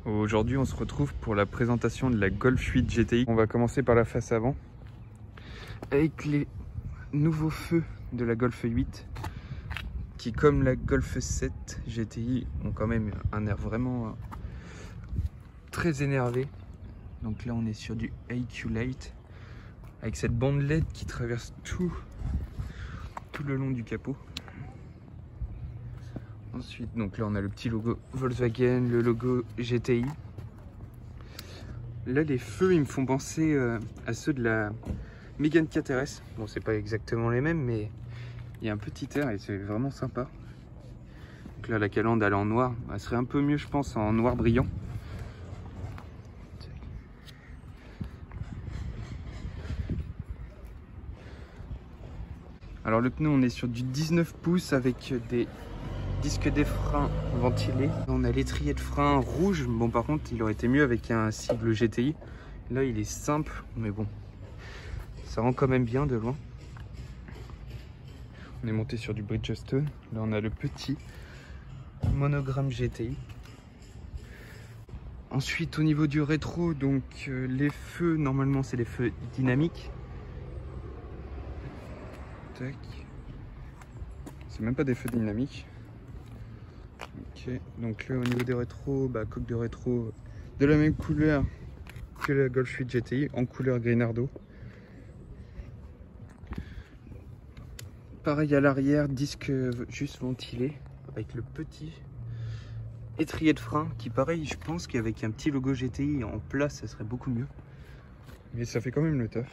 Aujourd'hui on se retrouve pour la présentation de la Golf 8 GTI. On va commencer par la face avant avec les nouveaux feux de la Golf 8 qui, comme la Golf 7 GTI, ont quand même un air vraiment très énervé. Donc là on est sur du IQ Light avec cette bande LED qui traverse tout le long du capot. Ensuite, donc là on a le petit logo Volkswagen, le logo GTI. Là les feux ils me font penser à ceux de la Mégane 4RS. Bon, c'est pas exactement les mêmes, mais il y a un petit air et c'est vraiment sympa. Donc là la calandre elle est en noir, elle serait un peu mieux je pense en noir brillant. Alors le pneu on est sur du 19 pouces avec des disque des freins ventilés. On a l'étrier de frein rouge. Bon, par contre, il aurait été mieux avec un sigle GTI. Là, il est simple, mais bon, ça rend quand même bien de loin. On est monté sur du Bridgestone. Là, on a le petit monogramme GTI. Ensuite, au niveau du rétro, donc les feux, normalement, c'est les feux dynamiques. Tac. C'est même pas des feux dynamiques. Ok, donc là au niveau des rétros, coque de rétro de la même couleur que la Golf 8 GTI, en couleur Grinardo. Pareil à l'arrière, disque juste ventilé avec le petit étrier de frein qui, pareil, je pense qu'avec un petit logo GTI en place ça serait beaucoup mieux, mais ça fait quand même le taf.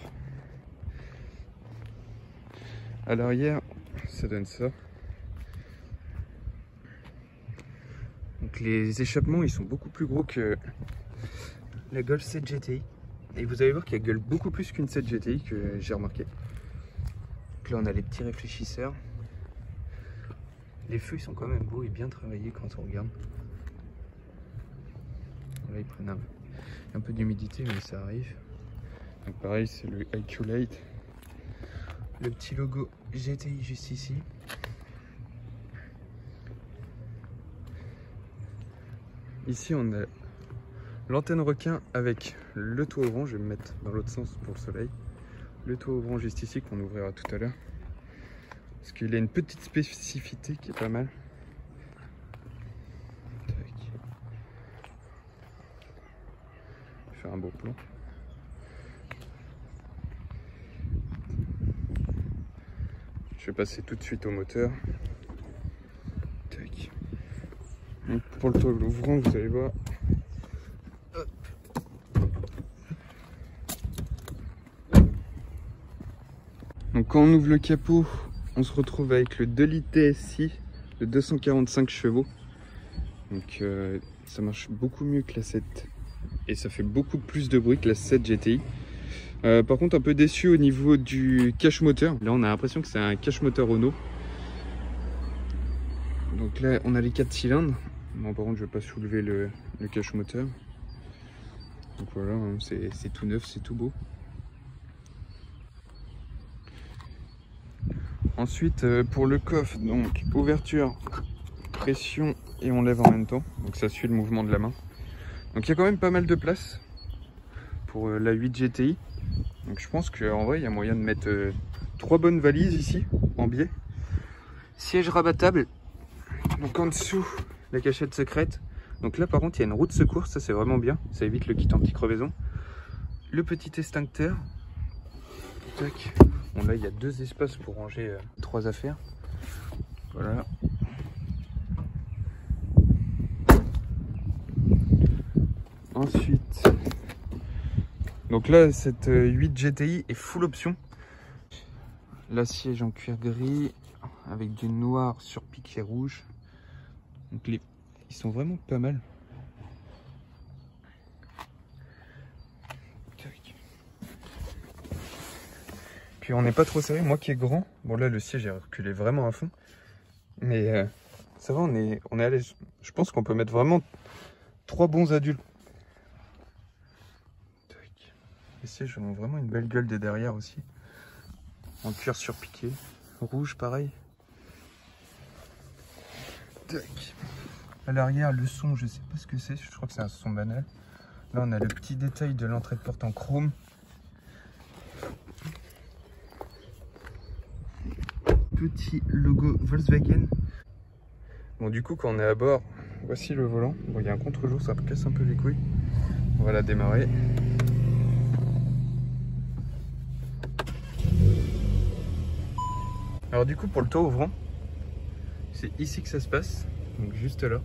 À l'arrière ça donne ça. Donc les échappements ils sont beaucoup plus gros que la Golf 7 GTI. Et vous allez voir qu'elle gueule beaucoup plus qu'une 7 GTI, que j'ai remarqué. Donc là on a les petits réfléchisseurs. Les feux ils sont quand même beaux et bien travaillés quand on regarde. Là ils prennent un peu d'humidité mais ça arrive. Donc pareil c'est le IQ Light. Le petit logo GTI juste ici. Ici on a l'antenne requin avec le toit ouvrant, je vais me mettre dans l'autre sens pour le soleil. Le toit ouvrant juste ici qu'on ouvrira tout à l'heure. Parce qu'il a une petite spécificité qui est pas mal. Tac. Je vais faire un beau plan. Je vais passer tout de suite au moteur. Tac. Donc pour le toit ouvrant, vous allez voir. Donc quand on ouvre le capot, on se retrouve avec le 2 litres TSI de 245 chevaux. Donc ça marche beaucoup mieux que la 7 et ça fait beaucoup plus de bruit que la 7 GTI. Par contre un peu déçu au niveau du cache moteur. Là on a l'impression que c'est un cache moteur Renault. Donc là on a les 4 cylindres. Bon, par contre je vais pas soulever le cache moteur. Donc voilà, hein, c'est tout neuf, c'est tout beau. Ensuite pour le coffre, donc ouverture, pression et on lève en même temps. Donc ça suit le mouvement de la main. Donc il y a quand même pas mal de place pour la 8 GTI. Donc je pense qu'en vrai il y a moyen de mettre 3 bonnes valises ici en biais. Siège rabattable. Donc en dessous la cachette secrète. Donc là par contre il y a une roue de secours, ça c'est vraiment bien. Ça évite le kit anti-crevaison. Le petit extincteur. Tac. Bon là il y a 2 espaces pour ranger 3 affaires. Voilà. Ensuite, donc là cette 8 GTI est full option. L'assiège en cuir gris avec du noir sur piqué rouge. Donc ils sont vraiment pas mal. Puis on n'est pas trop serré, moi qui est grand. Bon là le siège est reculé vraiment à fond. Mais ça va, on est à l'aise. Je pense qu'on peut mettre vraiment 3 bons adultes. Les sièges ont vraiment une belle gueule des derrière aussi. En cuir surpiqué. Rouge pareil. Tac. À l'arrière, le son, je sais pas ce que c'est, je crois que c'est un son banal. Là, on a le petit détail de l'entrée de porte en chrome. Petit logo Volkswagen. Bon, du coup, quand on est à bord, voici le volant. Bon, il y a un contre-jour, ça casse un peu les couilles. On va la démarrer. Alors du coup, pour le toit ouvrant, c'est ici que ça se passe, donc juste là,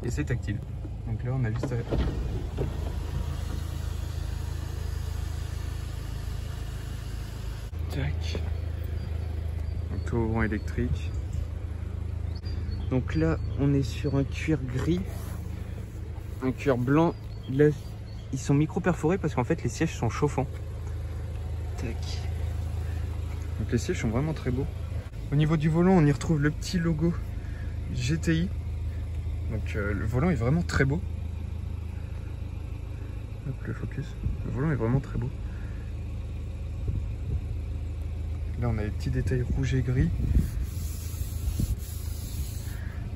et c'est tactile. Donc là, on a juste à... Tac. Donc toit ouvrant électrique. Donc là, on est sur un cuir gris, un cuir blanc. Là, ils sont micro-perforés parce qu'en fait, les sièges sont chauffants. Tac. Donc les sièges sont vraiment très beaux. Au niveau du volant, on y retrouve le petit logo GTI. Donc le volant est vraiment très beau. Hop, le focus. Le volant est vraiment très beau. Là, on a les petits détails rouge et gris.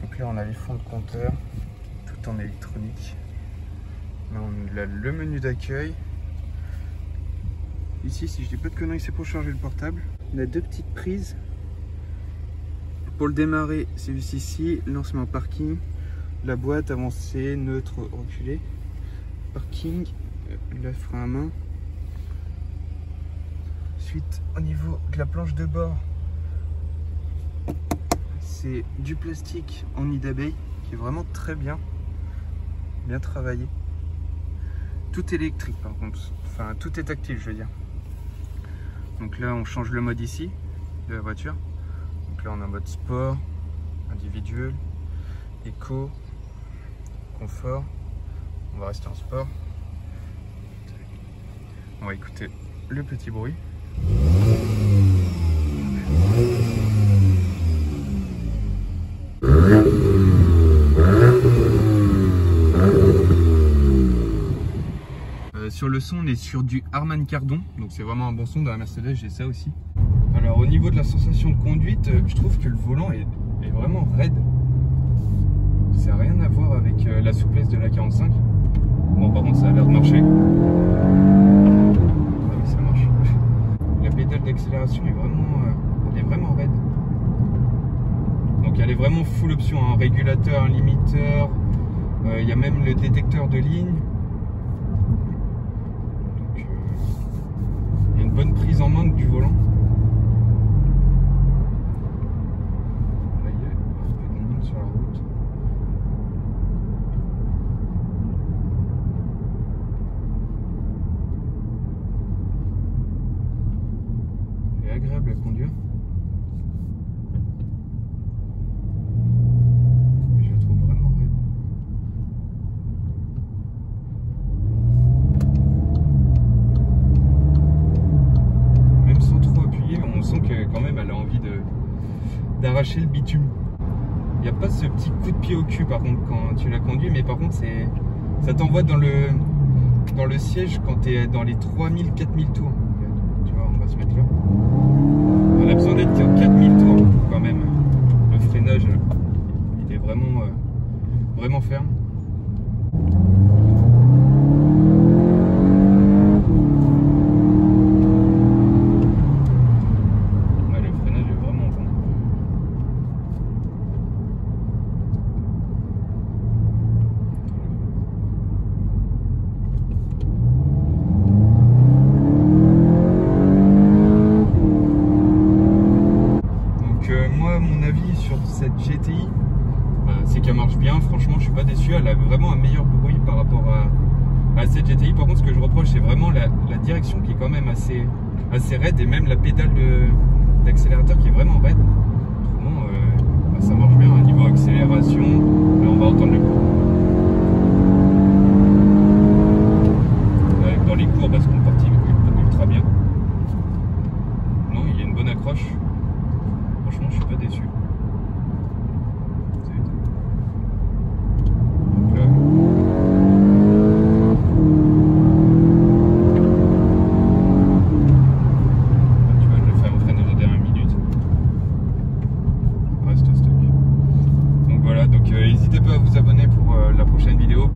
Donc là, on a les fonds de compteur, tout en électronique. Là, on a le menu d'accueil. Ici, si je dis pas de conneries, c'est pour charger le portable. On a deux petites prises. Pour le démarrer, c'est juste ici, lancement parking, la boîte avancée, neutre, reculé, parking, le frein à main. Ensuite, au niveau de la planche de bord, c'est du plastique en nid d'abeille qui est vraiment très bien travaillé. Tout électrique par contre, enfin tout est tactile je veux dire. Donc là on change le mode ici de la voiture. Donc là on a un mode sport, individuel, éco, confort. On va rester en sport. On va écouter le petit bruit. Sur le son, on est sur du Harman Kardon, donc c'est vraiment un bon son. Dans la Mercedes, j'ai ça aussi. Alors au niveau de la sensation de conduite, je trouve que le volant est vraiment raide. Ça n'a rien à voir avec la souplesse de la 45. Bon, par contre, ça a l'air de marcher. Ah oui, ça marche. La pédale d'accélération est vraiment raide. Donc elle est vraiment full option, un régulateur, un limiteur. Il y a même le détecteur de ligne. Bonne prise en main du volant. Là, il y a un peu de monde sur la route. Elle est agréable à conduire. Je la trouve vraiment raide. On sent que quand même elle a envie d'arracher le bitume. Il n'y a pas ce petit coup de pied au cul par contre quand tu la conduis, mais par contre ça t'envoie dans le siège quand tu es dans les 3000-4000 tours. Tu vois, on va se mettre là. On a besoin d'être 4000 tours quand même. Le freinage il est vraiment ferme. Mon avis sur cette GTI, c'est qu'elle marche bien. Franchement, je suis pas déçu. Elle a vraiment un meilleur bruit par rapport à cette GTI. Par contre, ce que je reproche, c'est vraiment la direction qui est quand même assez raide, et même la pédale d'accélérateur qui est vraiment raide. Autrement, ça marche bien. Niveau accélération, là, on va entendre le coup.